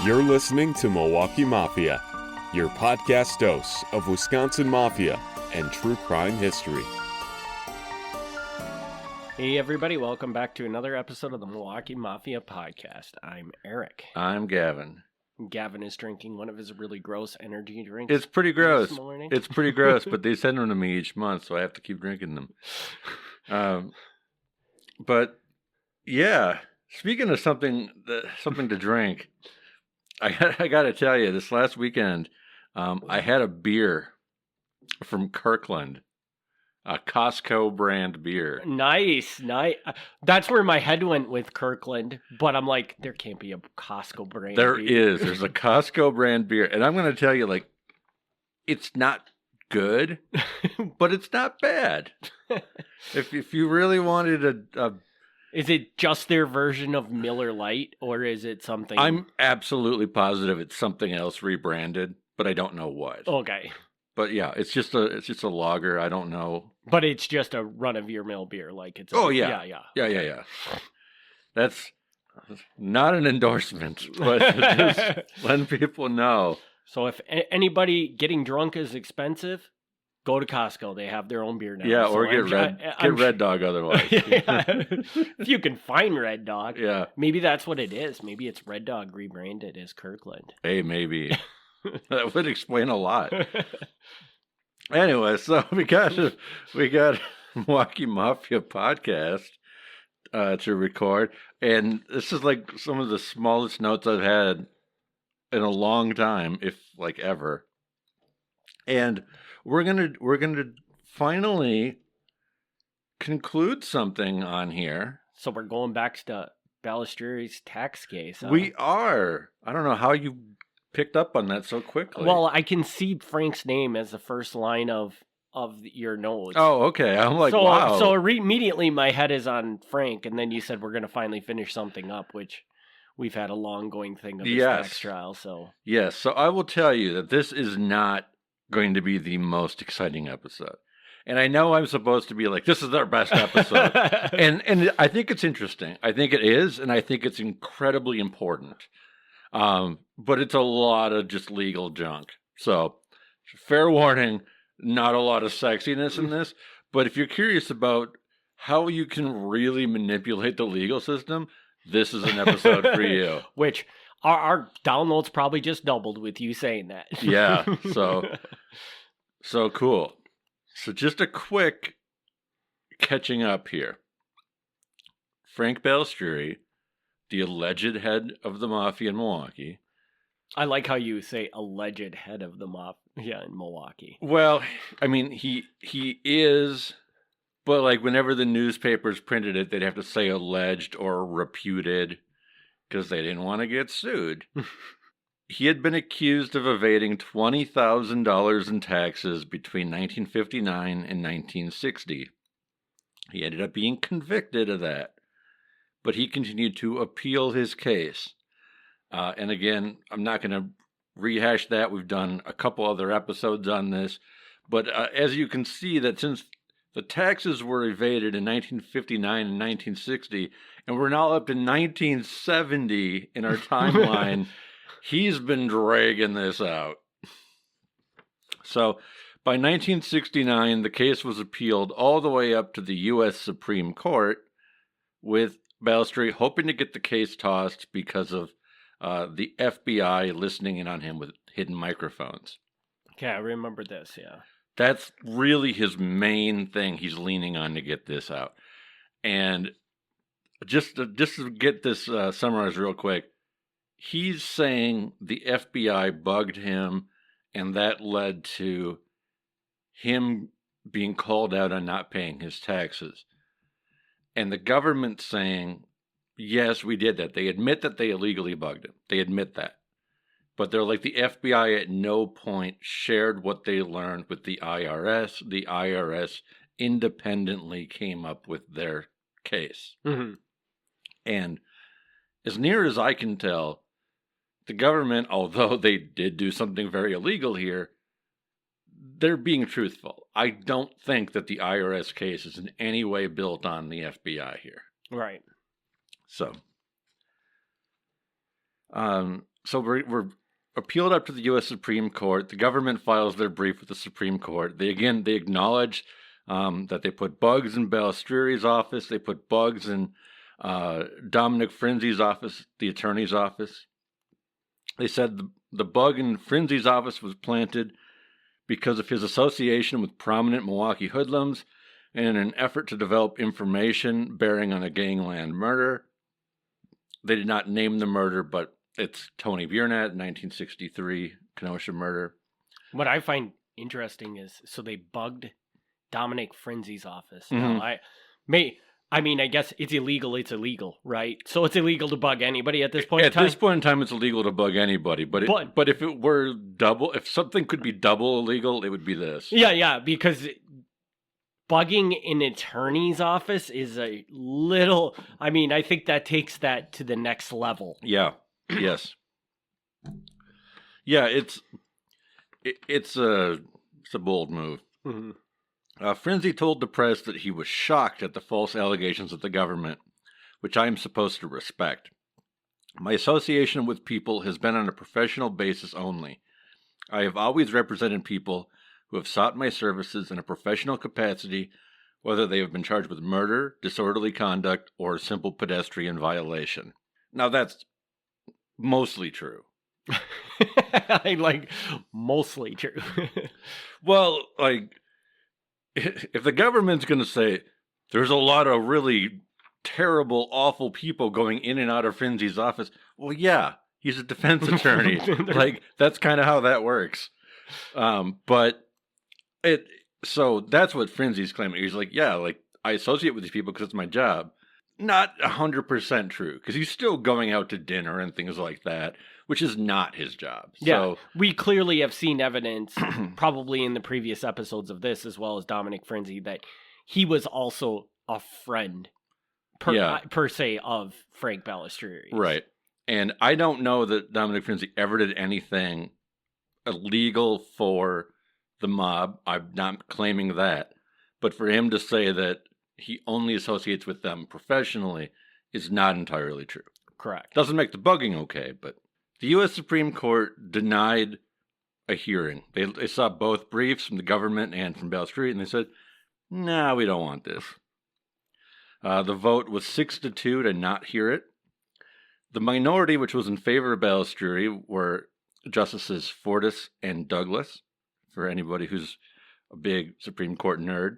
You're listening to Milwaukee Mafia, your podcast dose of Wisconsin Mafia and true crime history. Hey everybody, welcome back to another episode of the Milwaukee Mafia podcast. I'm Eric. I'm Gavin. Gavin is drinking one of his really gross energy drinks. It's pretty gross. This morning. It's pretty gross, but they send them to me each month, so I have to keep drinking them. But yeah, speaking of something to drink, I got to tell you, this last weekend, I had a beer from Kirkland, a Costco brand beer. Nice. That's where my head went with Kirkland, but I'm like, there can't be a Costco brand There beer. is. There's a Costco brand beer, and I'm going to tell you, like, it's not good, but it's not bad. If you really wanted a Is it just their version of Miller Lite, or is it something? I'm absolutely positive it's something else rebranded, but I don't know what. Okay. But yeah, it's just a lager. I don't know. But it's just a run-of-your-mill beer, like it's. Yeah. That's not an endorsement, but just letting people know. So if anybody getting drunk is expensive, go to Costco. They have their own beer now. Yeah, so or get Red Dog otherwise. Yeah. If you can find Red Dog. Yeah. Maybe that's what it is. Maybe it's Red Dog rebranded as Kirkland. Hey, maybe. That would explain a lot. Anyway, so we got Milwaukee Mafia podcast to record, and this is like some of the smallest notes I've had in a long time, if like ever. And we're gonna finally conclude something on here. So we're going back to Balistrieri's tax case. Huh? We are. I don't know how you picked up on that so quickly. Well, I can see Frank's name as the first line of your notes. Oh, okay. I'm like, wow. So immediately my head is on Frank, and then you said we're going to finally finish something up, which we've had a long going thing of this tax trial. So yes, so I will tell you that this is not going to be the most exciting episode. And I know I'm supposed to be like, this is our best episode. and I think it's interesting. I think it is, and I think it's incredibly important. But it's a lot of just legal junk. So, fair warning, not a lot of sexiness in this. But if you're curious about how you can really manipulate the legal system, this is an episode for you. Which our downloads probably just doubled with you saying that. Yeah, so cool. So just a quick catching up here. Frank Balistrieri, the alleged head of the Mafia in Milwaukee. I like how you say alleged head of the Mafia in Milwaukee. Well, I mean, he is, but like whenever the newspapers printed it, they'd have to say alleged or reputed because they didn't want to get sued. He had been accused of evading $20,000 in taxes between 1959 and 1960. He ended up being convicted of that, but he continued to appeal his case. And again, I'm not going to rehash that. We've done a couple other episodes on this. But as you can see, that since the taxes were evaded in 1959 and 1960, and we're now up in 1970 in our timeline, he's been dragging this out. So by 1969, the case was appealed all the way up to the U.S. Supreme Court, with Balistrieri hoping to get the case tossed because of the FBI listening in on him with hidden microphones. Okay, I remember this, yeah. That's really his main thing he's leaning on to get this out. And just to get this summarized real quick, he's saying the FBI bugged him, and that led to him being called out on not paying his taxes. And the government saying, yes, we did that. They admit that they illegally bugged him. They admit that. But they're like, the FBI at no point shared what they learned with the IRS. The IRS independently came up with their case. Mm-hmm. And as near as I can tell, the government, although they did do something very illegal here, they're being truthful. I don't think that the IRS case is in any way built on the FBI here. Right. So, So we're appealed up to the U.S. Supreme Court. The government files their brief with the Supreme Court. They acknowledge that they put bugs in Balistrieri's office. They put bugs in Dominic Frinzi's office, the attorney's office. They said the bug in Frinzi's office was planted because of his association with prominent Milwaukee hoodlums and in an effort to develop information bearing on a gangland murder. They did not name the murder, but it's Tony Biernat, 1963 Kenosha murder. What I find interesting is, so they bugged Dominic Frinzi's office. Mm-hmm. Now, I guess it's illegal. It's illegal, right? So it's illegal to bug anybody at this point in time? At this point in time, it's illegal to bug anybody. But if it were if something could be double illegal, it would be this. Yeah, because bugging an attorney's office is a little... I mean, I think that takes that to the next level. Yeah, yes. Yeah, it's a bold move. Mm-hmm. Frinzi told the press that he was shocked at the false allegations of the government, which I am supposed to respect. My association with people has been on a professional basis only. I have always represented people who have sought my services in a professional capacity, whether they have been charged with murder, disorderly conduct, or a simple pedestrian violation. Now that's mostly true. Mostly true. Well, if the government's going to say there's a lot of really terrible, awful people going in and out of Frinzi's office, well, yeah, he's a defense attorney. That's kind of how that works. So that's what Frinzi's claiming. He's I associate with these people because it's my job. Not 100% true, because he's still going out to dinner and things like that, which is not his job. Yeah, so, we clearly have seen evidence, probably in the previous episodes of this, as well as Dominic Frinzi, that he was also a friend, per se, of Frank Balistrieri. Right. And I don't know that Dominic Frinzi ever did anything illegal for the mob. I'm not claiming that. But for him to say that he only associates with them professionally is not entirely true. Correct. Doesn't make the bugging okay, but the U.S. Supreme Court denied a hearing. They saw both briefs from the government and from Balistrieri, and they said, "Nah, we don't want this." The vote was 6-2 to not hear it. The minority, which was in favor of Balistrieri, were Justices Fortas and Douglas, for anybody who's a big Supreme Court nerd.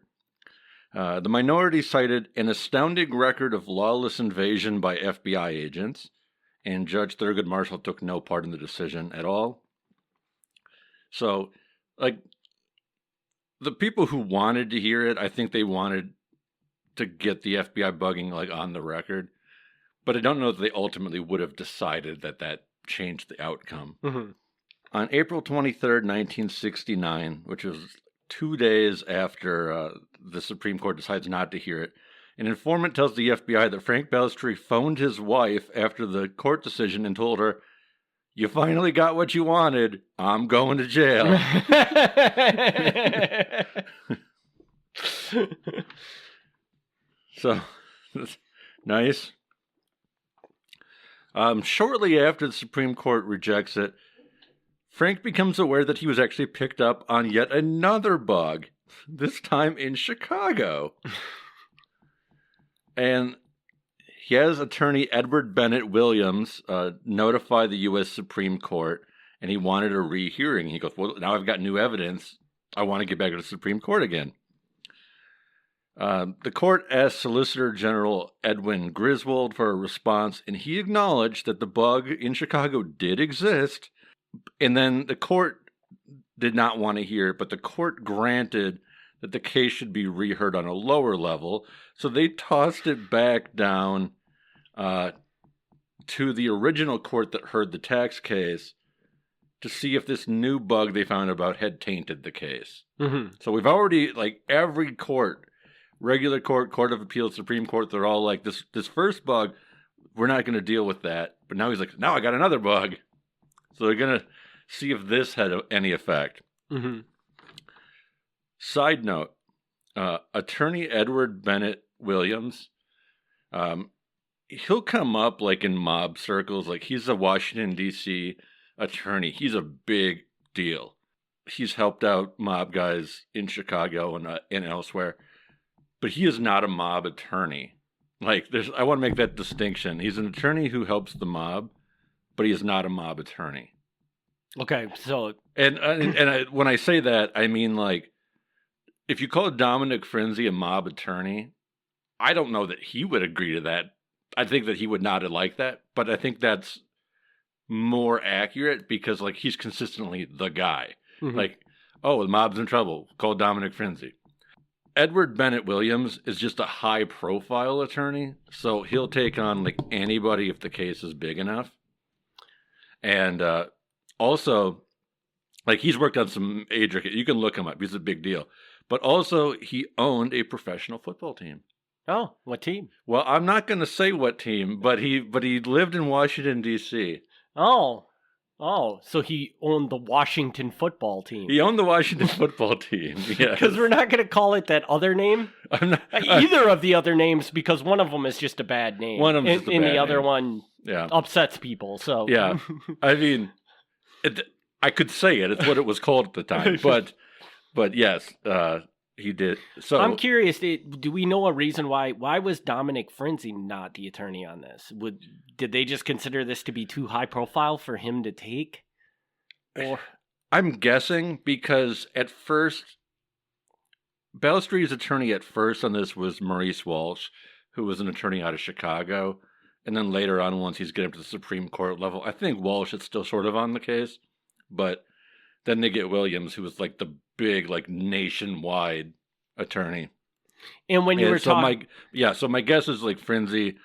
The minority cited an astounding record of lawless invasion by FBI agents, and Judge Thurgood Marshall took no part in the decision at all. So, the people who wanted to hear it, I think they wanted to get the FBI bugging, on the record. But I don't know that they ultimately would have decided that changed the outcome. Mm-hmm. On April 23rd, 1969, which was 2 days after the Supreme Court decides not to hear it, an informant tells the FBI that Frank Balistrieri phoned his wife after the court decision and told her, "You finally got what you wanted. I'm going to jail." So, nice. Shortly after the Supreme Court rejects it, Frank becomes aware that he was actually picked up on yet another bug, this time in Chicago. And he has attorney Edward Bennett Williams notify the U.S. Supreme Court, and he wanted a rehearing. He goes, "Well, now I've got new evidence. I want to get back to the Supreme Court again." The court asked Solicitor General Edwin Griswold for a response, and he acknowledged that the bug in Chicago did exist. And then the court did not want to hear it, but the court granted that the case should be reheard on a lower level. So they tossed it back down to the original court that heard the tax case to see if this new bug they found about had tainted the case. Mm-hmm. So we've already, every court, regular court, Court of Appeals, Supreme Court, they're all like, this first bug, we're not going to deal with that. But now he's like, now I got another bug. So they're going to see if this had any effect. Mm-hmm. Side note, attorney Edward Bennett Williams he'll come up like in mob circles. Like he's a Washington, D.C. attorney. He's a big deal. He's helped out mob guys in Chicago and elsewhere. But he is not a mob attorney. Like I want to make that distinction. He's an attorney who helps the mob, but he is not a mob attorney. Okay, so when I say that, I mean like if you call Dominic Frenzy a mob attorney, I don't know that he would agree to that. I think that he would not like that, but I think that's more accurate because like he's consistently the guy. Mm-hmm. Like, oh, the mob's in trouble. Call Dominic Frenzy. Edward Bennett Williams is just a high-profile attorney, so he'll take on like anybody if the case is big enough. And also, like he's worked on some age. You can look him up. He's a big deal. But also, he owned a professional football team. Oh, what team? Well, I'm not going to say what team, but he lived in Washington, D.C. Oh, so he owned the Washington football team. He owned the Washington football team, yes. Because we're not going to call it that other name. Either of the other names, because one of them is just a bad name. One of them is just a bad name. And the other one upsets people, so. Yeah, I mean, I could say it. It's what it was called at the time. But yes, he did. So I'm curious, do we know a reason why was Dominic Frenzy not the attorney on this? Did they just consider this to be too high profile for him to take? Or I'm guessing because at first Balestrie's attorney at first on this was Maurice Walsh, who was an attorney out of Chicago. And then later on, once he's getting up to the Supreme Court level, I think Walsh is still sort of on the case. But then they get Williams, who was like the big, like nationwide attorney. And when you were talking, so my guess is like Frenzy,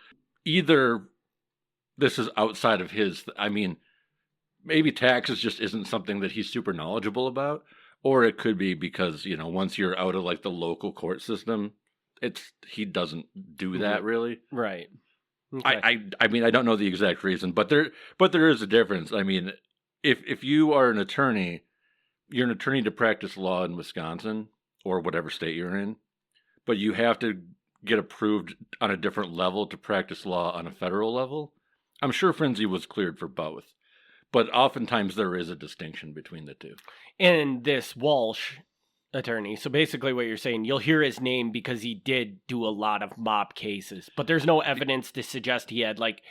either this is outside of his. I mean, maybe taxes just isn't something that he's super knowledgeable about, or it could be because once you're out of like the local court system, he doesn't do that really. Right. Okay. I mean, I don't know the exact reason, but there is a difference. I mean, if you are an attorney, you're an attorney to practice law in Wisconsin or whatever state you're in, but you have to get approved on a different level to practice law on a federal level. I'm sure Frenzy was cleared for both, but oftentimes there is a distinction between the two. And this Walsh attorney, so basically what you're saying, you'll hear his name because he did do a lot of mob cases, but there's no evidence to suggest he had like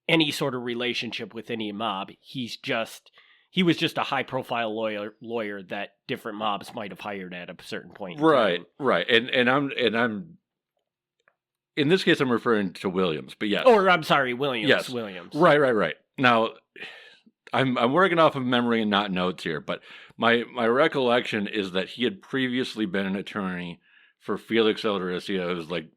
any sort of relationship with any mob. He was just a high profile lawyer that different mobs might have hired at a certain point. Right. And I'm in this case I'm referring to Williams, but yes. Or I'm sorry, Williams. Yes. Williams. Right. Now I'm working off of memory and not notes here, but my recollection is that he had previously been an attorney for Felix Eldoricia, who's like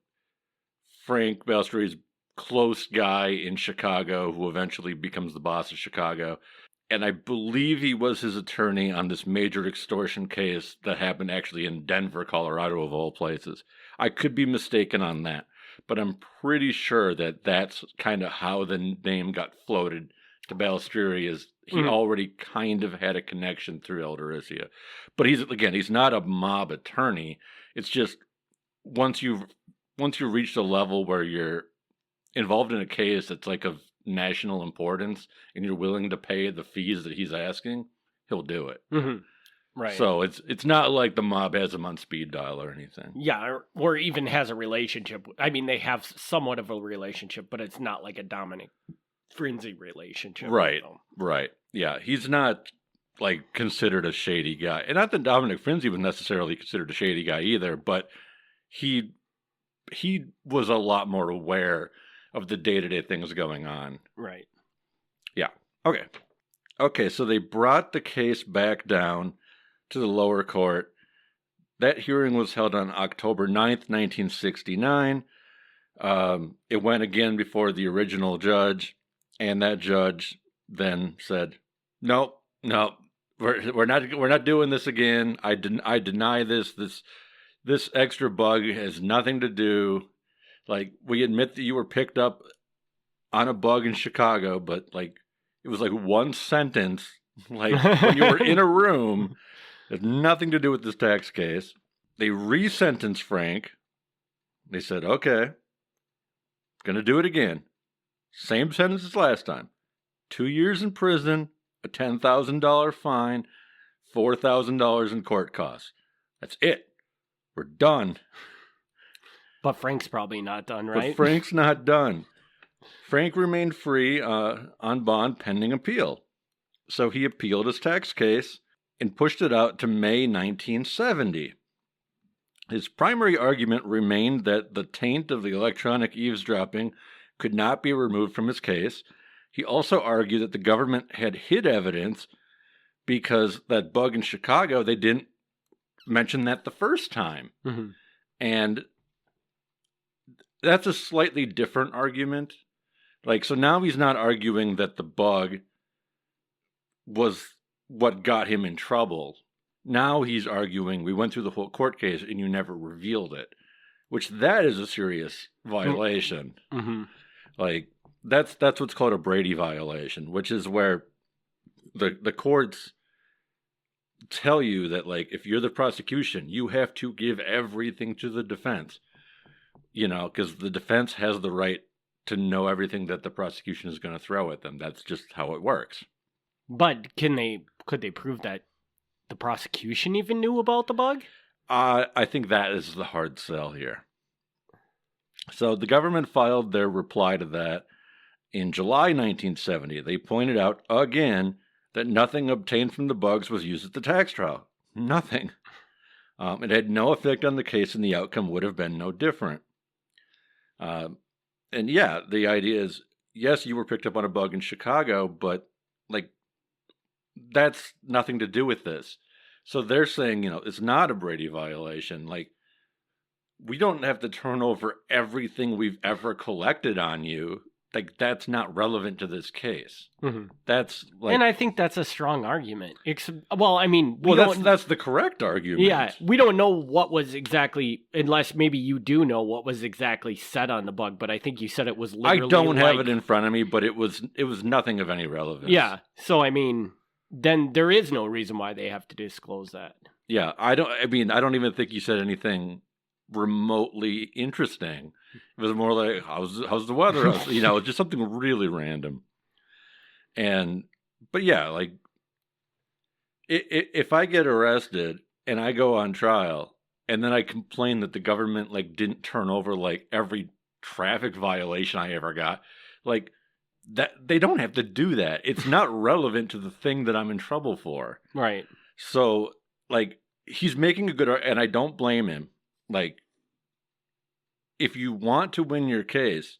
Frank Balestrie's close guy in Chicago, who eventually becomes the boss of Chicago. And I believe he was his attorney on this major extortion case that happened actually in Denver, Colorado, of all places. I could be mistaken on that, but I'm pretty sure that that's kind of how the name got floated to Balestrini, is he already kind of had a connection through Eldoricia. But he's not a mob attorney. It's just once you reach the level where you're involved in a case that's like of national importance and you're willing to pay the fees that he's asking, he'll do it. Mm-hmm. Right. So it's not like the mob has him on speed dial or anything. Yeah, or even has a relationship. I mean, they have somewhat of a relationship, but it's not like a Dominic Frenzy relationship. Right. Yeah, he's not like considered a shady guy. And not that Dominic Frenzy was necessarily considered a shady guy either, but he was a lot more aware of the day-to-day things going on. Right. Yeah. Okay, so they brought the case back down to the lower court. That hearing was held on October 9th, 1969. It went again before the original judge, and that judge then said, "Nope, we're not doing this again. I deny this. This extra bug has nothing to do. Like, we admit that you were picked up on a bug in Chicago, but like it was like one sentence, like when you were in a room, it has nothing to do with this tax case." They resentenced Frank. They said, "Okay, Gonna do it again. Same sentence as last time. 2 years in prison, a $10,000 fine, $4,000 in court costs. That's it. We're done. But Frank's probably not done, right? But Frank's not done. Frank remained free on bond pending appeal. So he appealed his tax case and pushed it out to May 1970. His primary argument remained that the taint of the electronic eavesdropping could not be removed from his case. He also argued that the government had hid evidence because that bug in Chicago, they didn't mention that the first time. Mm-hmm. And that's a slightly different argument. Like, so now he's not arguing that the bug was what got him in trouble. Now he's arguing we went through the whole court case and you never revealed it, which that is a serious violation. Mm-hmm. Like, that's what's called a Brady violation, which is where the courts tell you that, like, if you're the prosecution, you have to give everything to the defense, you know, because the defense has the right to know everything that the prosecution is going to throw at them. That's just how it works. But could they prove that the prosecution even knew about the bug? I think that is the hard sell here. So the government filed their reply to that in July 1970. They pointed out again that nothing obtained from the bugs was used at the tax trial. Nothing. It had no effect on the case, and the outcome would have been no different. And yeah, the idea is, yes, you were picked up on a bug in Chicago, but like, that's nothing to do with this. So they're saying, you know, it's not a Brady violation. Like, we don't have to turn over everything we've ever collected on you. Like, that's not relevant to this case. Mm-hmm. That's like, and I think that's a strong argument. Well, I mean, that's the correct argument. Yeah, we don't know what was exactly, unless maybe you do know what was exactly said on the bug. But I think you said it was literally. I don't have it in front of me, but it was nothing of any relevance. Yeah, so I mean, then there is no reason why they have to disclose that. Yeah, I don't even think you said anything remotely interesting. It was more like, how's the weather? You know, just something really random. But yeah, like, if I get arrested and I go on trial and then I complain that the government, like, didn't turn over, like, every traffic violation I ever got, like, that they don't have to do that. It's not relevant to the thing that I'm in trouble for. Right. So, like, he's making a good, and I don't blame him. Like, if you want to win your case,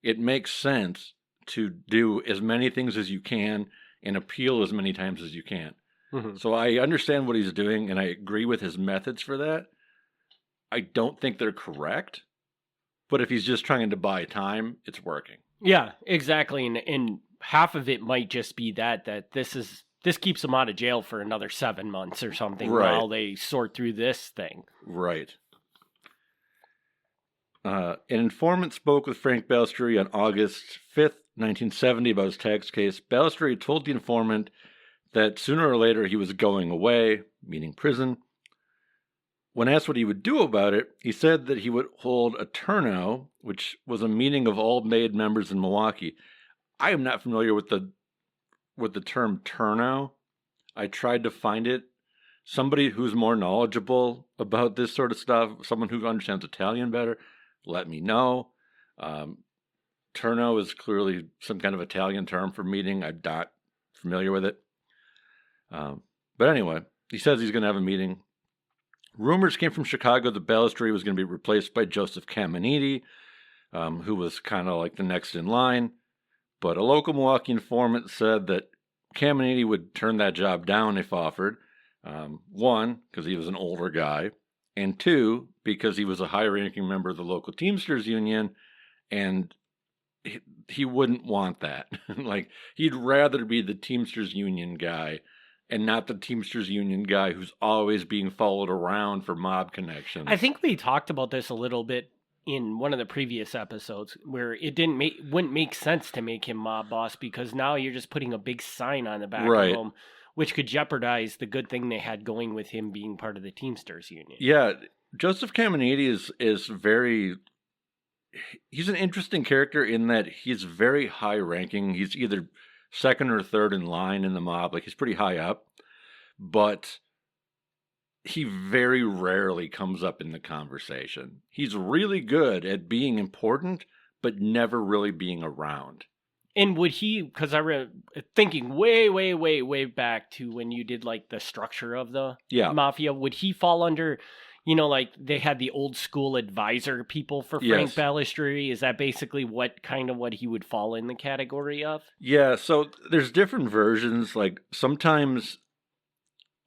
it makes sense to do as many things as you can and appeal as many times as you can. Mm-hmm. So I understand what he's doing, and I agree with his methods for that. I don't think they're correct, but if he's just trying to buy time, it's working. Yeah, exactly. And half of it might just be that this keeps him out of jail for another 7 months or something, right, while they sort through this thing. Right. An informant spoke with Frank Balestrieri on August 5th, 1970 about his tax case. Balestrieri told the informant that sooner or later he was going away, meaning prison. When asked what he would do about it, he said that he would hold a turnout, which was a meeting of all made members in Milwaukee. I am not familiar with the term turnout. I tried to find it. Somebody who's more knowledgeable about this sort of stuff, someone who understands Italian better, let me know. Turno is clearly some kind of Italian term for meeting. I'm not familiar with it. But anyway, he says he's going to have a meeting. Rumors came from Chicago that Balestrieri was going to be replaced by Joseph Caminiti, who was kind of like the next in line. But a local Milwaukee informant said that Caminiti would turn that job down if offered. One, because he was an older guy. And two, because he was a high-ranking member of the local Teamsters Union, and he wouldn't want that. Like, he'd rather be the Teamsters Union guy and not the Teamsters Union guy who's always being followed around for mob connections. I think we talked about this a little bit in one of the previous episodes, where it wouldn't make sense to make him mob boss, because now you're just putting a big sign on the back of him, which could jeopardize the good thing they had going with him being part of the Teamsters Union. Yeah, Joseph Caminiti is very he's an interesting character in that he's very high ranking. He's either second or third in line in the mob. Like, he's pretty high up, but he very rarely comes up in the conversation. He's really good at being important, but never really being around. And would he, because I thinking way back to when you did like the structure of the Mafia, would he fall under, like they had the old school advisor people for Frank Balistrieri? Is that basically what he would fall in the category of? Yeah, so there's different versions. Like, sometimes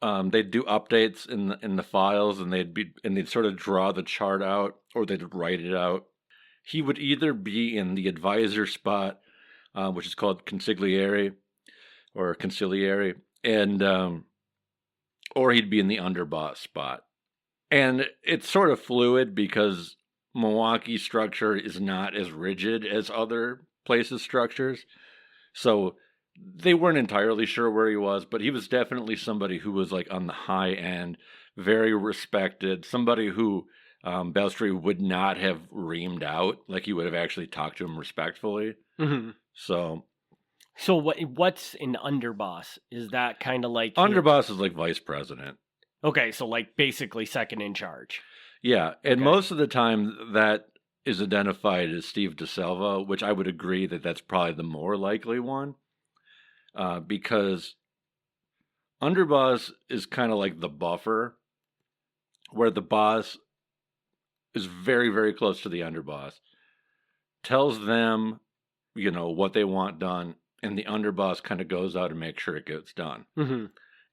they'd do updates in the files, and they'd sort of draw the chart out, or they'd write it out. He would either be in the advisor spot, which is called consigliere, and or he'd be in the underboss spot. And it's sort of fluid because Milwaukee's structure is not as rigid as other places' structures. So they weren't entirely sure where he was, but he was definitely somebody who was like on the high end, very respected, somebody who Balistrieri would not have reamed out. Like, he would have actually talked to him respectfully. Mm-hmm. So what's an underboss? Is that kind of like... Underboss is like vice president. Okay, so like basically second in charge. Yeah, and most of the time that is identified as Steve DeSalvo, which I would agree that that's probably the more likely one. Because underboss is kind of like the buffer, where the boss is very, very close to the underboss, tells them, what they want done, and the underboss kind of goes out and makes sure it gets done. Mm-hmm.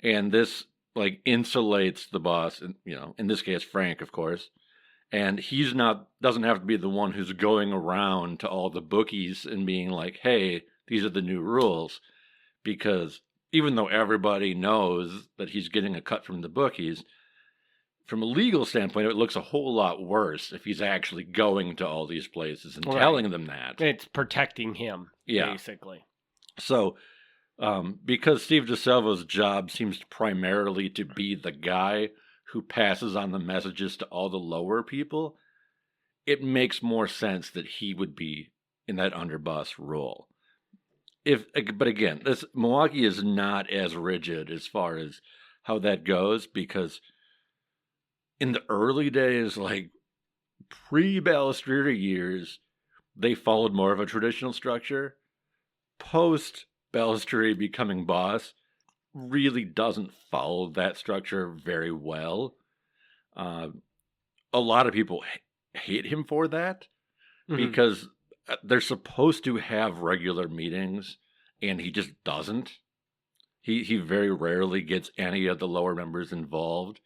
And this like insulates the boss, and in this case Frank, of course, and doesn't have to be the one who's going around to all the bookies and being like, hey, these are the new rules. Because even though everybody knows that he's getting a cut from the bookies, from a legal standpoint, it looks a whole lot worse if he's actually going to all these places and telling them that. It's protecting him, basically. So, because Steve DeSalvo's job seems primarily to be the guy who passes on the messages to all the lower people, it makes more sense that he would be in that underboss role. But again, Milwaukee is not as rigid as far as how that goes, because in the early days, like pre-Balistrieri years, they followed more of a traditional structure. Post-Balistrieri becoming boss really doesn't follow that structure very well. A lot of people hate him for that, because they're supposed to have regular meetings, and he just doesn't. He very rarely gets any of the lower members involved.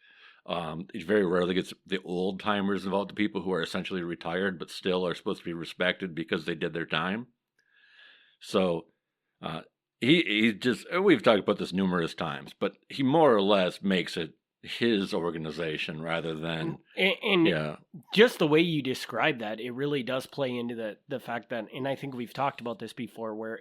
He very rarely gets the old timers involved, the people who are essentially retired but still are supposed to be respected because they did their time. So he just, we've talked about this numerous times, but he more or less makes it his organization rather than just the way you describe that, it really does play into the fact that, and I think we've talked about this before, where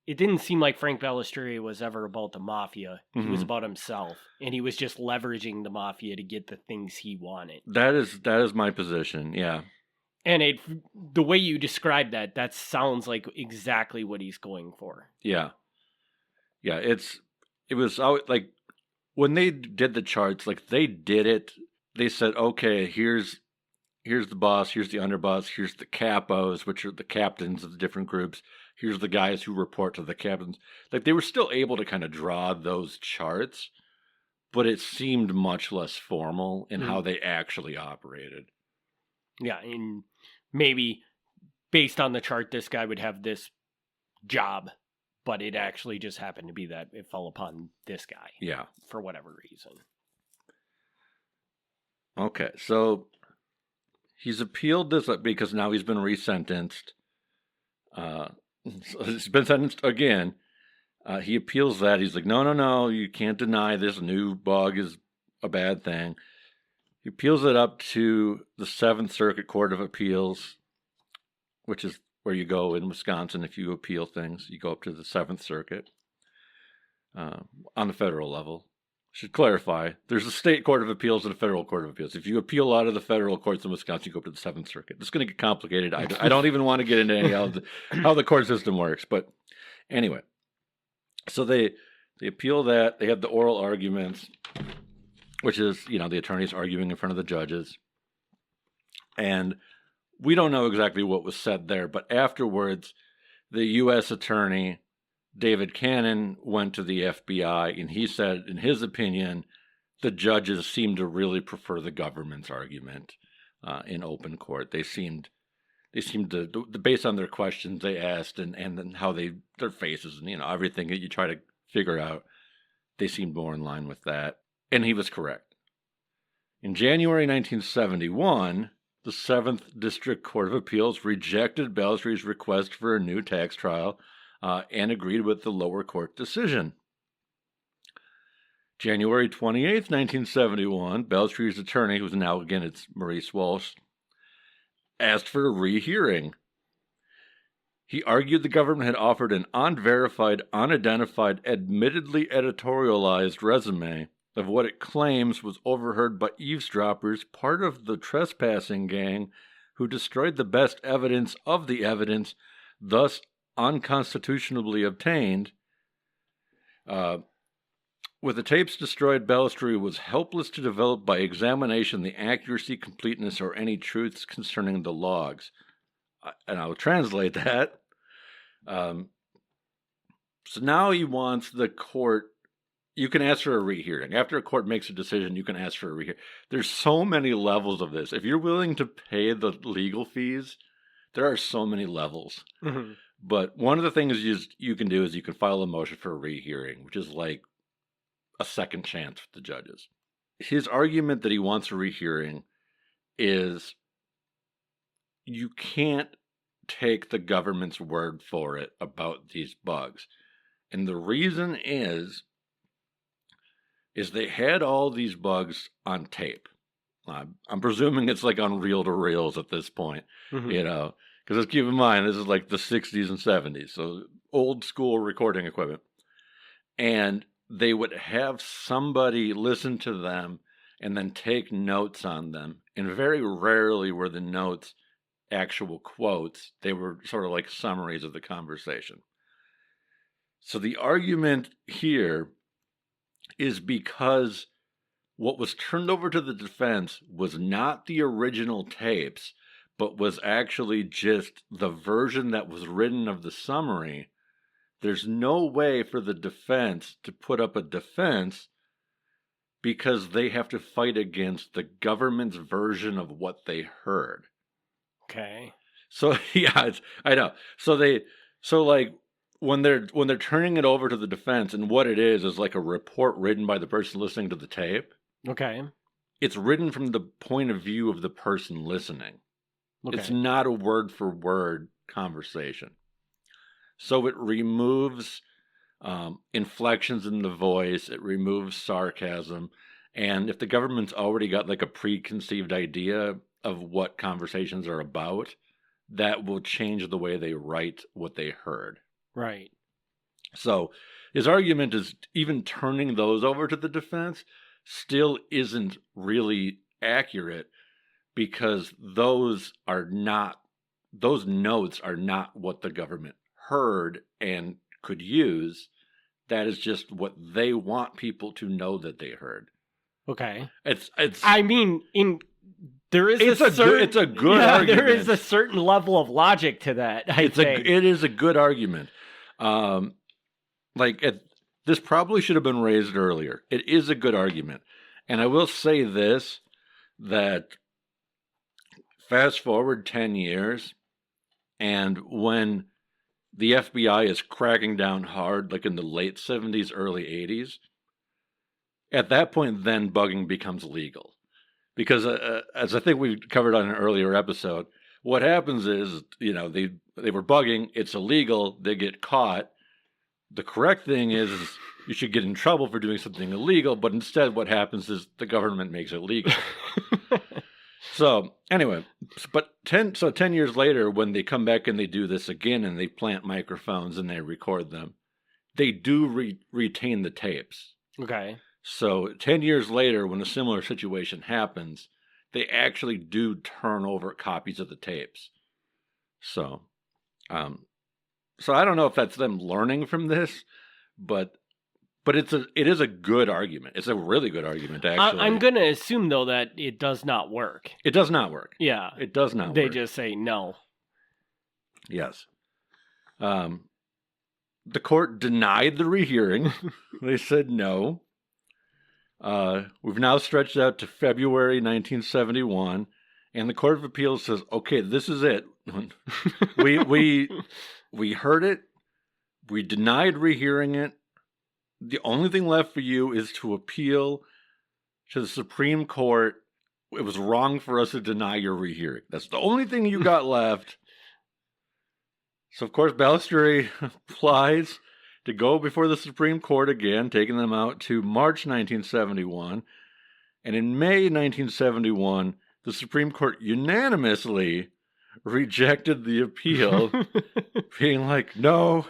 it didn't seem like Frank Balistrieri was ever about the Mafia. He was about himself, and he was just leveraging the Mafia to get the things he wanted. That is my position. Yeah. And the way you describe that sounds like exactly what he's going for. Yeah. Yeah, it was like, when they did the charts, like, they did it, they said, okay, here's the boss, here's the underboss, here's the capos, which are the captains of the different groups, here's the guys who report to the captains. Like, they were still able to kind of draw those charts, but it seemed much less formal in how they actually operated. Yeah, and maybe based on the chart, this guy would have this job, but it actually just happened to be that it fell upon this guy. Yeah. For whatever reason. Okay, so he's appealed this because now he's been resentenced. So he's been sentenced again. He appeals that. He's like, no, you can't deny this new bug is a bad thing. He appeals it up to the 7th Circuit Court of Appeals, which is where you go in Wisconsin if you appeal things. You go up to the 7th Circuit on the federal level. should clarify, there's a state court of appeals and a federal court of appeals. If you appeal out of the federal courts in Wisconsin, you go up to the Seventh Circuit. It's going to get complicated. I don't even want to get into any how the court system works. But anyway, so they appeal that. They have the oral arguments, which is, the attorneys arguing in front of the judges. And we don't know exactly what was said there, but afterwards, the U.S. attorney, David Cannon, went to the FBI, and he said, in his opinion, the judges seemed to really prefer the government's argument in open court. They seemed to, based on their questions they asked and then how their faces and, everything that you try to figure out, they seemed more in line with that. And he was correct. In January 1971, the 7th District Court of Appeals rejected Balestrie's request for a new tax trial and agreed with the lower court decision. January 28th, 1971, Balestrie's attorney, who's now, again, it's Maurice Walsh, asked for a rehearing. He argued the government had offered an unverified, unidentified, admittedly editorialized resume of what it claims was overheard by eavesdroppers, part of the trespassing gang, who destroyed the best evidence of the evidence, thus unconstitutionally obtained. With the tapes destroyed, Balestrie was helpless to develop by examination the accuracy, completeness, or any truths concerning the logs. And I'll translate that. So now he wants the court. You can ask for a rehearing. After a court makes a decision, you can ask for a rehearing. There's so many levels of this. If you're willing to pay the legal fees, there are so many levels. Mm-hmm. But one of the things you can do is you can file a motion for a rehearing, which is like a second chance for the judges. His argument that he wants a rehearing is you can't take the government's word for it about these bugs. And the reason is they had all these bugs on tape. I'm presuming it's like on reel-to-reels at this point, mm-hmm. Because let's keep in mind, this is like the 60s and 70s, so old school recording equipment. And they would have somebody listen to them and then take notes on them. And very rarely were the notes actual quotes. They were sort of like summaries of the conversation. So the argument here is because what was turned over to the defense was not the original tapes, but was actually just the version that was written of the summary. There's no way for the defense to put up a defense because they have to fight against the government's version of what they heard. Okay. So yeah, I know. So when they're turning it over to the defense, and what it is like a report written by the person listening to the tape. Okay. It's written from the point of view of the person listening. Okay. It's not a word for word conversation. So it removes inflections in the voice. It removes sarcasm. And if the government's already got like a preconceived idea of what conversations are about, that will change the way they write what they heard. Right. So his argument is even turning those over to the defense still isn't really accurate because those notes are not what the government heard and could use. That is just what they want people to know that they heard. Okay. It's there is it's a good argument. There is a certain level of logic to that. It is a good argument. This probably should have been raised earlier. It is a good argument. And I will say this, that fast forward 10 years, and when the FBI is cracking down hard, like in the late 70s, early 80s, at that point, then bugging becomes legal. Because as I think we covered on an earlier episode, what happens is, they were bugging, it's illegal, they get caught. The correct thing is you should get in trouble for doing something illegal, but instead what happens is the government makes it legal. So anyway, but 10 years later, when they come back and they do this again and they plant microphones and they record them, they do retain the tapes. Okay. So 10 years later, when a similar situation happens, they actually do turn over copies of the tapes. So, so I don't know if that's them learning from this, but it is a good argument. It's a really good argument, actually. I'm going to assume, though, that it does not work. It does not work. Yeah. It does not work. They just say no. Yes. The court denied the rehearing. They said no. We've now stretched out to February 1971, and the Court of Appeals says, okay, this is it. We heard it. We denied rehearing it. The only thing left for you is to appeal to the Supreme Court. It was wrong for us to deny your rehearing. That's the only thing you got left. So, of course, Balestrieri applies to go before the Supreme Court again, taking them out to March 1971. And in May 1971, the Supreme Court unanimously rejected the appeal, being like, no,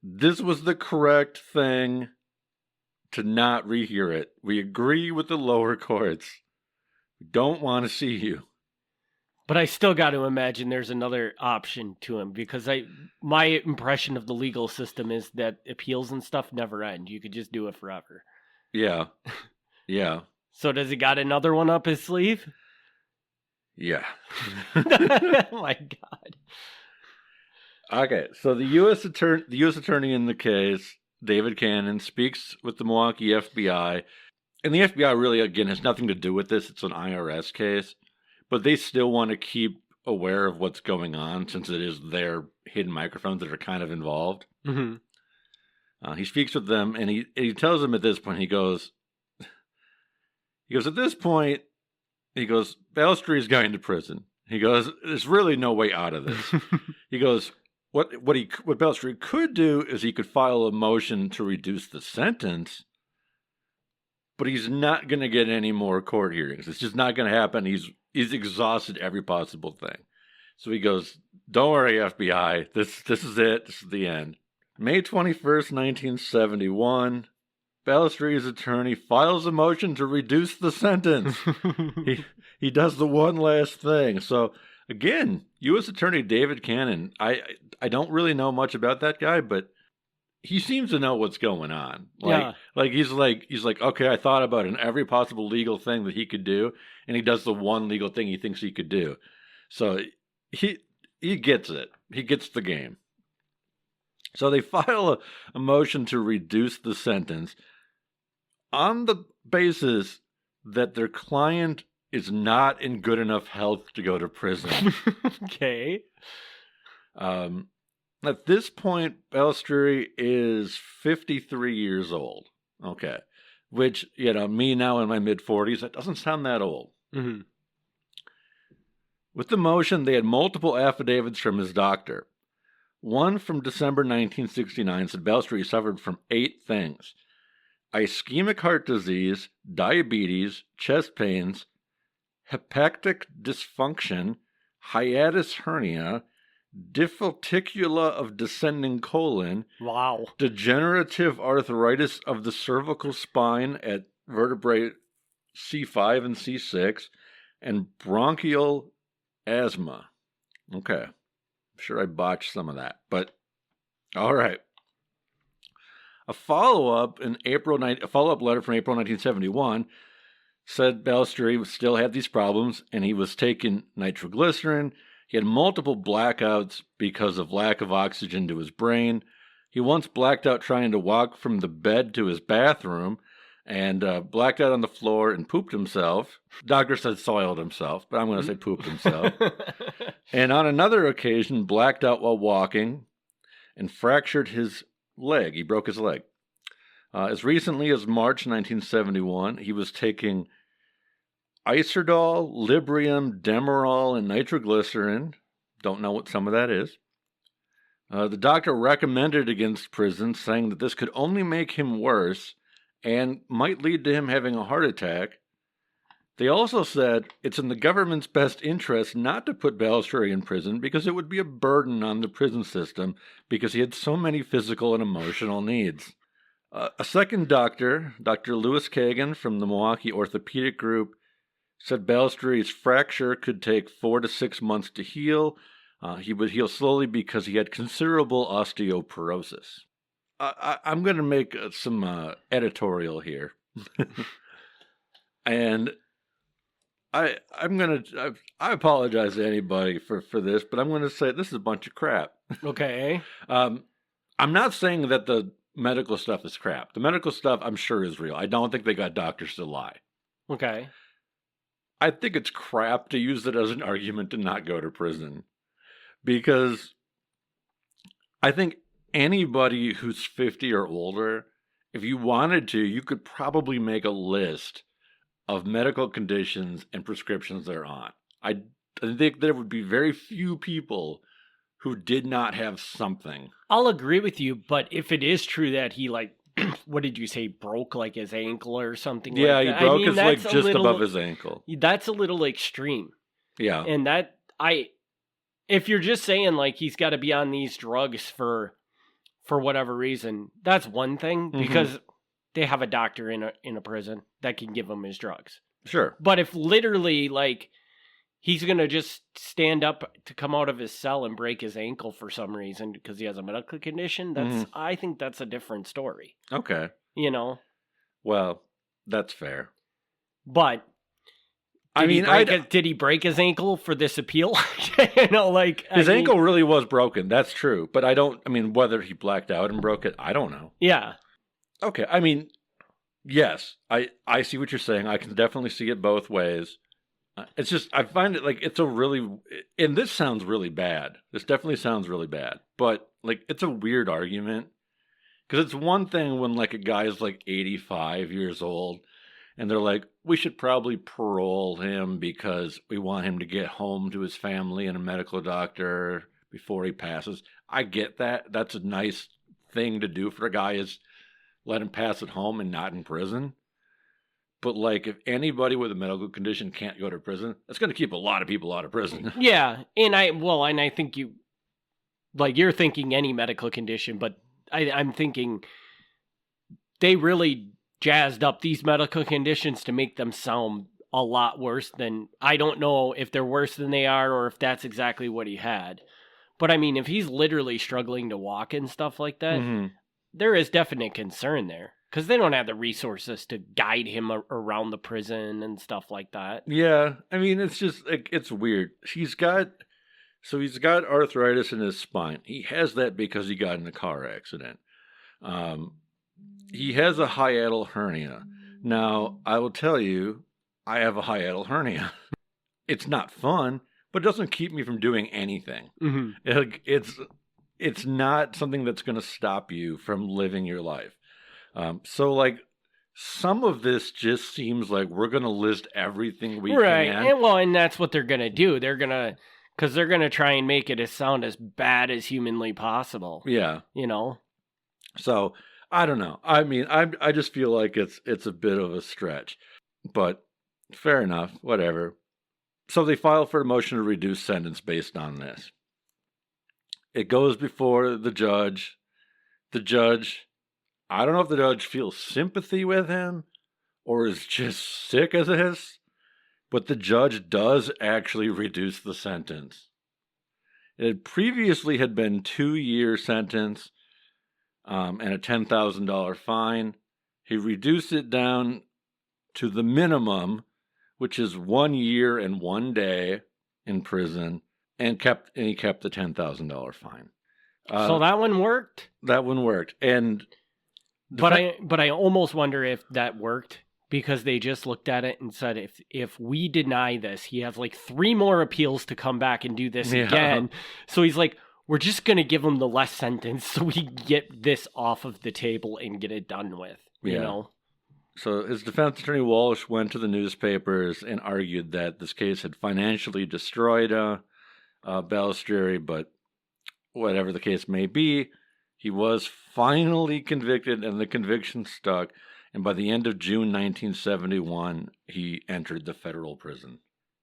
this was the correct thing to not rehear it. We agree with the lower courts. We don't want to see you. But I still got to imagine there's another option to him, because my impression of the legal system is that appeals and stuff never end. You could just do it forever. Yeah. Yeah. So does he got another one up his sleeve? Yeah. Oh my God. Okay, so the U.S. attorney in the case, David Cannon, speaks with the Milwaukee FBI, and the FBI really, again, has nothing to do with this. It's an IRS case, but they still want to keep aware of what's going on since it is their hidden microphones that are kind of involved. Mm-hmm. He speaks with them, and he tells them at this point, he goes, at this point, he goes, Balestrieri's going to prison. He goes, there's really no way out of this. He goes, what Balestrieri could do is he could file a motion to reduce the sentence, but he's not going to get any more court hearings. It's just not going to happen. He's exhausted every possible thing. So he goes, don't worry, FBI. This is it. This is the end. May 21st, 1971, Balestrieri's attorney files a motion to reduce the sentence. He does the one last thing. So again, U.S. Attorney David Cannon, I don't really know much about that guy, but he seems to know what's going on. He's like, okay, I thought about it, every possible legal thing that he could do, and he does the one legal thing he thinks he could do. So he gets it. He gets the game. So they file a motion to reduce the sentence on the basis that their client is not in good enough health to go to prison. Okay. At this point, Balestrieri is 53 years old. Okay. Which, me now in my mid-40s, that doesn't sound that old. Mm-hmm. With the motion, they had multiple affidavits from his doctor. One from December 1969 said Balestrieri suffered from 8 things: ischemic heart disease, diabetes, chest pains, hepatic dysfunction, hiatus hernia, diverticula of descending colon, wow, degenerative arthritis of the cervical spine at vertebrae C5 and C6, and bronchial asthma. Okay. I'm sure I botched some of that, but all right. A follow-up letter from April 1971 said Balestrieri still had these problems, and he was taking nitroglycerin. He had multiple blackouts because of lack of oxygen to his brain. He once blacked out trying to walk from the bed to his bathroom, and blacked out on the floor and pooped himself. Doctor said soiled himself, but I'm going to say pooped himself. And on another occasion, blacked out while walking and fractured his leg. He broke his leg. As recently as March 1971, he was taking Iserdal, Librium, Demerol, and nitroglycerin. Don't know what some of that is. The doctor recommended against prison, saying that this could only make him worse and might lead to him having a heart attack. They also said it's in the government's best interest not to put Balestrieri in prison because it would be a burden on the prison system because he had so many physical and emotional needs. A second doctor, Dr. Louis Kagan from the Milwaukee Orthopedic Group, said Balestrie's fracture could take 4 to 6 months to heal. He would heal slowly because he had considerable osteoporosis. I'm going to make some editorial here. And I apologize to anybody for this, but I'm going to say this is a bunch of crap. Okay. I'm not saying that the medical stuff is crap. The medical stuff, I'm sure, is real. I don't think they got doctors to lie. Okay. I think it's crap to use it as an argument to not go to prison. Because I think anybody who's 50 or older, if you wanted to, you could probably make a list of medical conditions and prescriptions they're on. I think there would be very few people who did not have something. I'll agree with you, but if it is true that he, like, what did you say, broke like his ankle or something like that? Yeah, he broke his leg just above his ankle. That's a little extreme. Yeah. And if you're just saying like he's got to be on these drugs for whatever reason, that's one thing, because they have a doctor in a prison that can give him his drugs. Sure. But if literally like he's going to just stand up to come out of his cell and break his ankle for some reason because he has a medical condition, I think that's a different story. Okay. You know? Well, that's fair. But did he break his ankle for this appeal? You know, like his ankle really was broken. That's true. But whether he blacked out and broke it, I don't know. Yeah. Okay. I mean, yes, I see what you're saying. I can definitely see it both ways. It's just, I find it like and this sounds really bad. This definitely sounds really bad. But like, it's a weird argument. Because it's one thing when like a guy is like 85 years old and they're like, we should probably parole him because we want him to get home to his family and a medical doctor before he passes. I get that. That's a nice thing to do for a guy, is let him pass at home and not in prison. But like, if anybody with a medical condition can't go to prison, that's going to keep a lot of people out of prison. Yeah. And I think you're thinking any medical condition, but I'm thinking they really jazzed up these medical conditions to make them sound a lot worse than, I don't know if they're worse than they are or if that's exactly what he had. But I mean, if he's literally struggling to walk and stuff like that, there is definite concern there. Because they don't have the resources to guide him around the prison and stuff like that. Yeah. I mean, it's just, it's weird. He's got arthritis in his spine. He has that because he got in a car accident. He has a hiatal hernia. Now, I will tell you, I have a hiatal hernia. It's not fun, but it doesn't keep me from doing anything. It's not something that's going to stop you from living your life. So like, some of this just seems like we're going to list everything we can. Right. And that's what they're going to do. They're going to try and make it sound as bad as humanly possible. Yeah. You know? So I don't know. I mean, I just feel like it's a bit of a stretch, but fair enough, whatever. So they file for a motion to reduce sentence based on this. It goes before the judge. The judge, I don't know if the judge feels sympathy with him or is just sick of this, but the judge does actually reduce the sentence. It previously had been 2-year sentence and a $10,000 fine. He reduced it down to the minimum, which is 1 year and 1 day in prison, and he kept the $10,000 fine. So that one worked? That one worked. And But I almost wonder if that worked, because they just looked at it and said, if we deny this, he has like 3 more appeals to come back and do this again. So he's like, we're just going to give him the less sentence so we get this off of the table and get it done with, you know? So his defense attorney Walsh went to the newspapers and argued that this case had financially destroyed Balestrieri, but whatever the case may be, he was finally convicted and the conviction stuck. And by the end of June 1971, he entered the federal prison.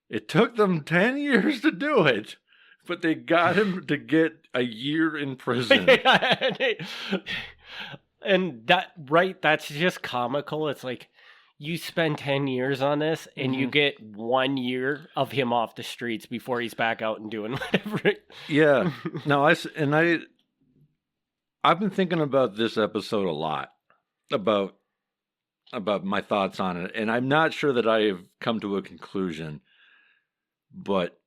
It took them 10 years to do it, but they got him to get a year in prison. And that's just comical. It's like you spend 10 years on this and you get 1 year of him off the streets before he's back out and doing whatever. Yeah. No, I've been thinking about this episode a lot, about my thoughts on it, and I'm not sure that I have come to a conclusion, but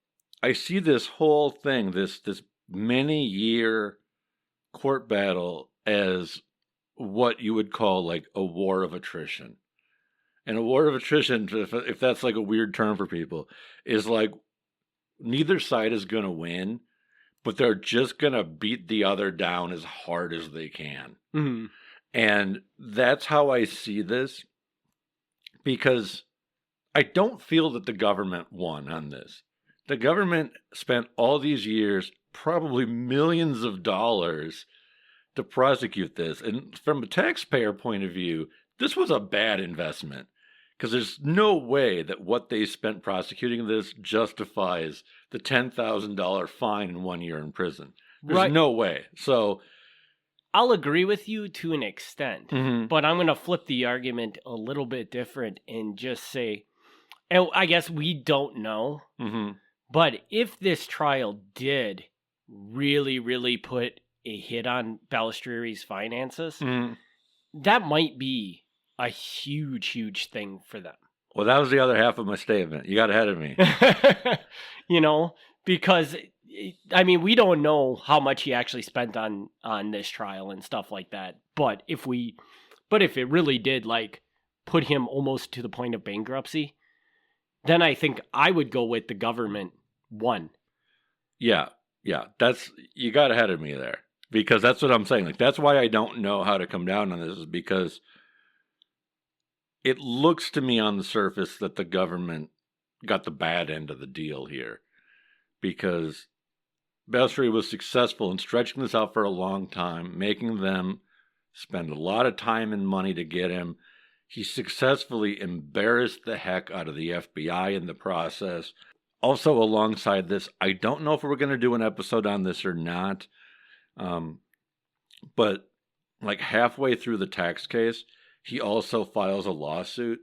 I see this whole thing, this many-year court battle, as what you would call like a war of attrition. And a war of attrition, if that's like a weird term for people, is like neither side is going to win, but they're just going to beat the other down as hard as they can. Mm-hmm. And that's how I see this, because I don't feel that the government won on this. The government spent all these years, probably millions of dollars, to prosecute this. And from a taxpayer point of view, this was a bad investment, because there's no way that what they spent prosecuting this justifies the $10,000 fine and 1 year in prison. There's no way. So I'll agree with you to an extent, mm-hmm. but I'm going to flip the argument a little bit different and just say, and I guess we don't know, mm-hmm. but if this trial did really, really put a hit on Balistrieri's finances, mm-hmm. that might be a huge, huge thing for them. Well, that was the other half of my statement. You got ahead of me. Because I mean, we don't know how much he actually spent on this trial and stuff like that. But if it really did like put him almost to the point of bankruptcy, then I think I would go with the government won. Yeah. You got ahead of me there, because that's what I'm saying. Like, that's why I don't know how to come down on this, is because it looks to me on the surface that the government got the bad end of the deal here, because Balistrieri was successful in stretching this out for a long time, making them spend a lot of time and money to get him. He successfully embarrassed the heck out of the FBI in the process. Also, alongside this, I don't know if we're going to do an episode on this or not, but like halfway through the tax case, he also files a lawsuit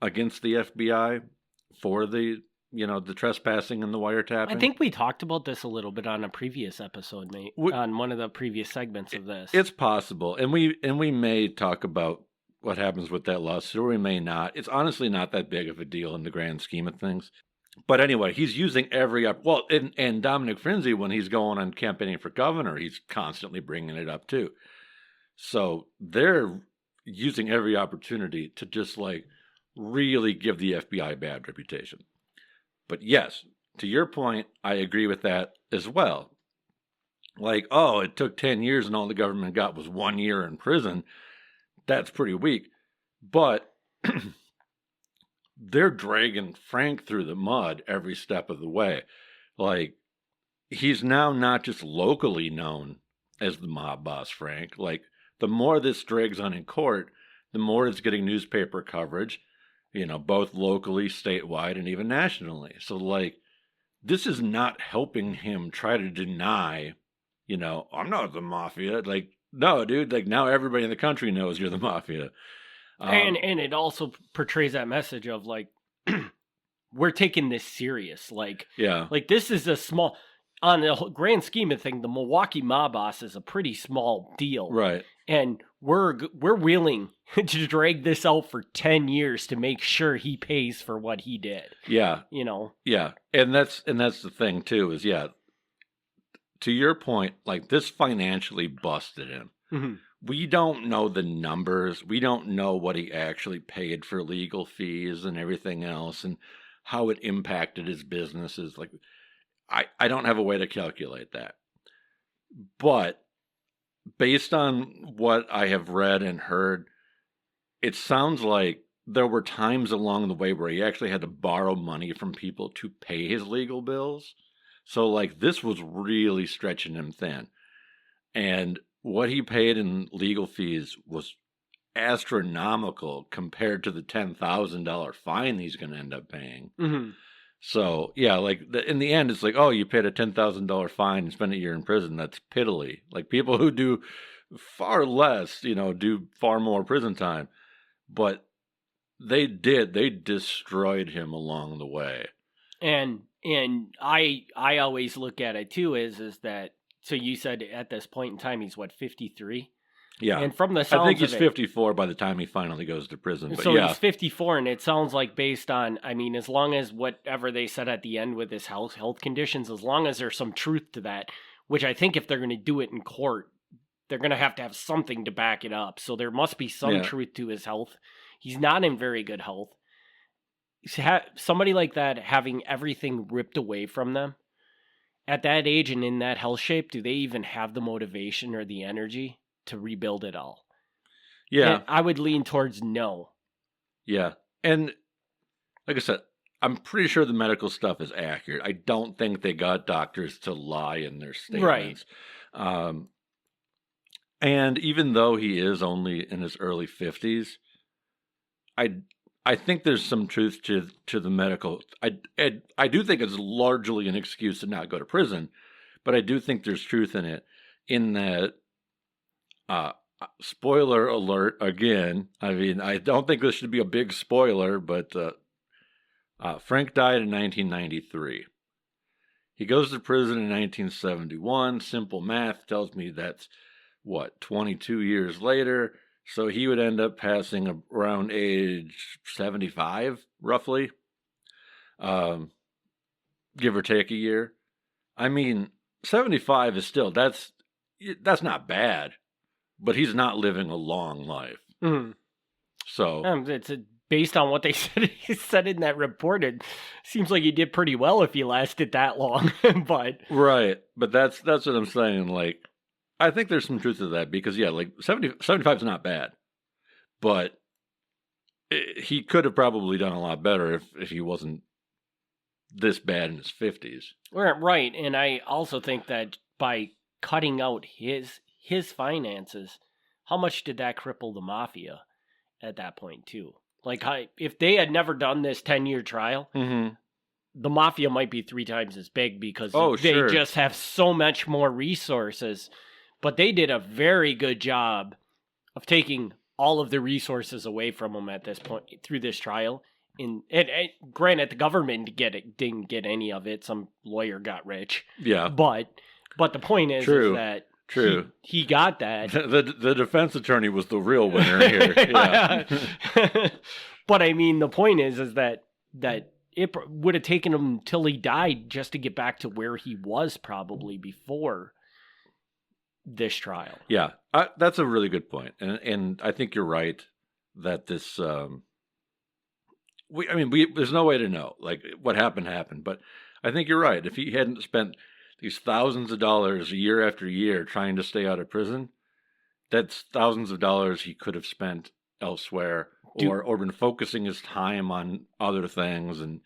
against the FBI for the trespassing and the wiretapping. I think we talked about this a little bit on a previous episode, mate, on one of the previous segments of this. It's possible. And we may talk about what happens with that lawsuit, or we may not. It's honestly not that big of a deal in the grand scheme of things. But anyway, he's using every and Dominic Frenzy, when he's going on campaigning for governor, he's constantly bringing it up too. So they're using every opportunity to just like really give the FBI a bad reputation. But yes, to your point, I agree with that as well. Like, oh, it took 10 years and all the government got was 1 year in prison. That's pretty weak. But they're dragging Frank through the mud every step of the way. Like, he's now not just locally known as the mob boss, Frank. Like, the more this drags on in court, the more it's getting newspaper coverage, both locally, statewide, and even nationally. So, like, this is not helping him try to deny, I'm not the mafia. Like, no, dude, like, now everybody in the country knows you're the mafia. And it also portrays that message of, like, we're taking this serious. Like, yeah. Like, this is a small, on the grand scheme of things, the Milwaukee Mob Boss is a pretty small deal. Right. And we're willing to drag this out for 10 years to make sure he pays for what he did. Yeah. Yeah. And that's the thing too, is to your point, like, this financially busted him. Mm-hmm. We don't know the numbers. We don't know what he actually paid for legal fees and everything else, and how it impacted his businesses. Like, I don't have a way to calculate that. But based on what I have read and heard, it sounds like there were times along the way where he actually had to borrow money from people to pay his legal bills. So, like, this was really stretching him thin. And what he paid in legal fees was astronomical compared to the $10,000 fine he's going to end up paying. Mm-hmm. So, yeah, like, in the end, it's like, oh, you paid a $10,000 fine and spent a year in prison. That's piddly. Like, people who do far less, do far more prison time. But they destroyed him along the way. And I always look at it too is that, so you said at this point in time he's what, 53? Yeah. And from the sounds I think he's of 54 by the time he finally goes to prison. But so he's 54, and it sounds like based on, I mean, as long as whatever they said at the end with his health conditions, as long as there's some truth to that, which I think if they're going to do it in court, they're going to have something to back it up. So there must be some truth to his health. He's not in very good health. Somebody like that having everything ripped away from them at that age and in that health shape, do they even have the motivation or the energy to rebuild it all? Yeah. And I would lean towards no. Yeah. And like I said, I'm pretty sure the medical stuff is accurate. I don't think they got doctors to lie in their statements. Right. And even though he is only in his early 50s, I think there's some truth to the medical. I do think it's largely an excuse to not go to prison, but I do think there's truth in it, in that, spoiler alert again. I mean, I don't think this should be a big spoiler, but Frank died in 1993. He goes to prison in 1971. Simple math tells me that's, 22 years later. So he would end up passing around age 75, roughly, give or take a year. I mean, 75 is still, that's not bad, but he's not living a long life. Mm-hmm. So it's based on what they said in that report, it seems like he did pretty well if he lasted that long. But right, but that's what I'm saying. Like, I think there's some truth to that, because, like 75 is not bad, but he could have probably done a lot better if he wasn't this bad in his 50s. Right, and I also think that by cutting out his finances, how much did that cripple the mafia at that point too? Like, if they had never done this 10-year trial, mm-hmm. the mafia might be 3 times as big, because they just have so much more resources. But they did a very good job of taking all of the resources away from them at this point through this trial. And granted, the government didn't get any of it. Some lawyer got rich. Yeah. But the point is that he got that. The defense attorney was the real winner here. Yeah. But I mean, the point is that it would have taken him till he died just to get back to where he was probably before this trial. Yeah, that's a really good point. And I think you're right that this, there's no way to know, like, what happened. But I think you're right. If he hadn't spent these thousands of dollars year after year trying to stay out of prison, that's thousands of dollars he could have spent elsewhere, or been focusing his time on other things and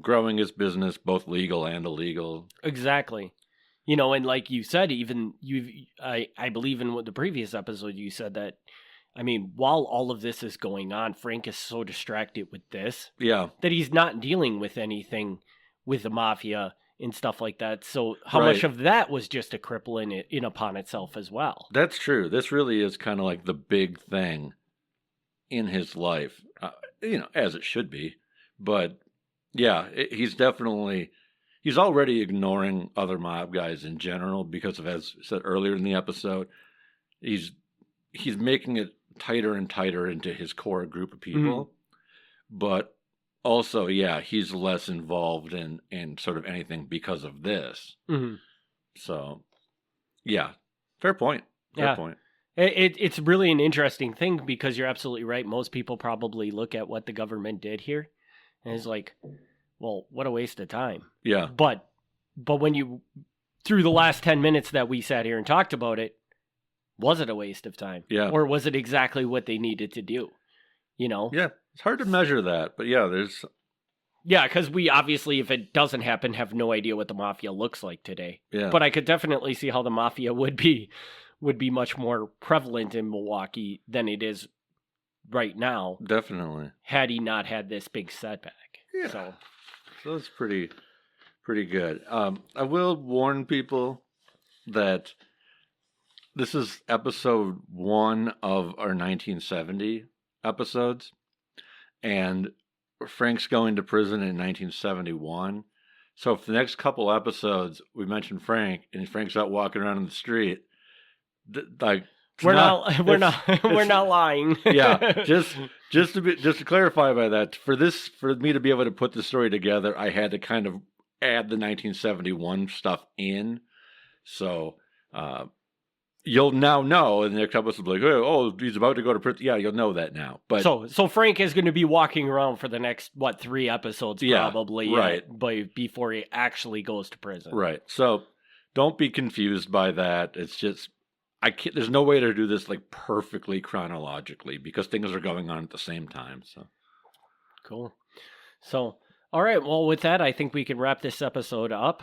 growing his business, both legal and illegal. Exactly. And like you said, even I believe in the previous episode, you said that, I mean, while all of this is going on, Frank is so distracted with this that he's not dealing with anything with the mafia and stuff like that. So how much of that was just a cripple in upon itself as well? That's true. This really is kind of like the big thing in his life, as it should be. But yeah, he's already ignoring other mob guys in general because of, as said earlier in the episode, he's making it tighter and tighter into his core group of people. Mm-hmm. But also, he's less involved in sort of anything because of this. Mm-hmm. So, fair point. Fair point. It's really an interesting thing, because you're absolutely right. Most people probably look at what the government did here and it's like, well, what a waste of time. Yeah. But when you, through the last 10 minutes that we sat here and talked about it, was it a waste of time? Yeah. Or was it exactly what they needed to do? Yeah. It's hard to measure that, but there's... Yeah, because we obviously, if it doesn't happen, have no idea what the mafia looks like today. Yeah. But I could definitely see how the mafia would be much more prevalent in Milwaukee than it is right now. Definitely. Had he not had this big setback. Yeah. So that's pretty good. I will warn people that this is episode 1 of our 1970 episodes, and Frank's going to prison in 1971. So for the next couple episodes, we mention Frank, and Frank's out walking around in the street. We're not lying. Yeah, just to clarify by that, for me to be able to put the story together, I had to kind of add the 1971 stuff in. So you'll now know in the next episode, like, oh, he's about to go to prison. Yeah, you'll know that now. But so Frank is going to be walking around for the next 3 episodes probably, right? Before he actually goes to prison, right? So don't be confused by that. It's just there's no way to do this like perfectly chronologically because things are going on at the same time. So cool. So all right, well, with that, I think we can wrap this episode up.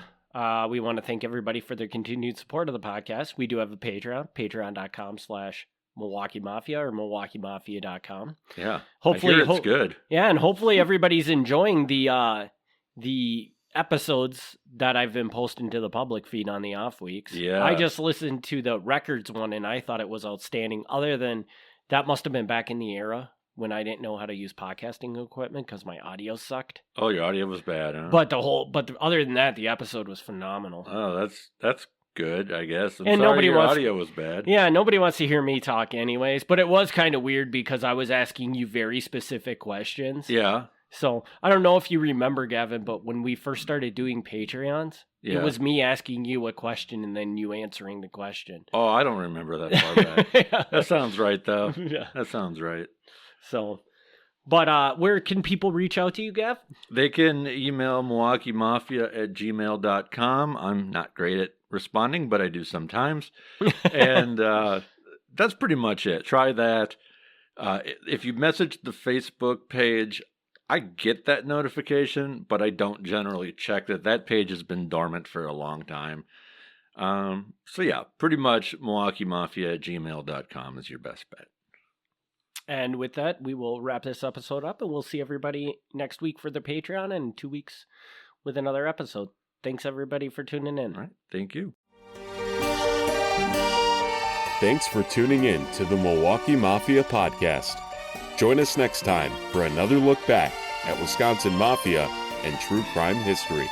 We want to thank everybody for their continued support of the podcast. We do have a Patreon, patreon.com/Milwaukee Mafia or MilwaukeeMafia.com. Yeah. Hopefully it's good. Yeah, and hopefully everybody's enjoying the episodes that I've been posting to the public feed on the off weeks. Yeah. I just listened to the records one and I thought it was outstanding. Other than that must have been back in the era when I didn't know how to use podcasting equipment because my audio sucked. Oh, your audio was bad, huh? But other than that, the episode was phenomenal. Oh, that's good, I guess. And sorry your audio was bad. Yeah, nobody wants to hear me talk anyways. But it was kind of weird because I was asking you very specific questions. Yeah. So I don't know if you remember, Gavin, but when we first started doing Patreons, It was me asking you a question and then you answering the question. Oh, I don't remember that far back. Yeah. That sounds right, though. Yeah. That sounds right. So, but where can people reach out to you, Gav? They can email MilwaukeeMafia@gmail.com. I'm not great at responding, but I do sometimes. And that's pretty much it. Try that. If you message the Facebook page, I get that notification, but I don't generally check that. That page has been dormant for a long time. So yeah, pretty much MilwaukeeMafia@gmail.com is your best bet. And with that, we will wrap this episode up, and we'll see everybody next week for the Patreon and 2 weeks with another episode. Thanks, everybody, for tuning in. All right. Thank you. Thanks for tuning in to the Milwaukee Mafia Podcast. Join us next time for another look back at Wisconsin Mafia and true crime history.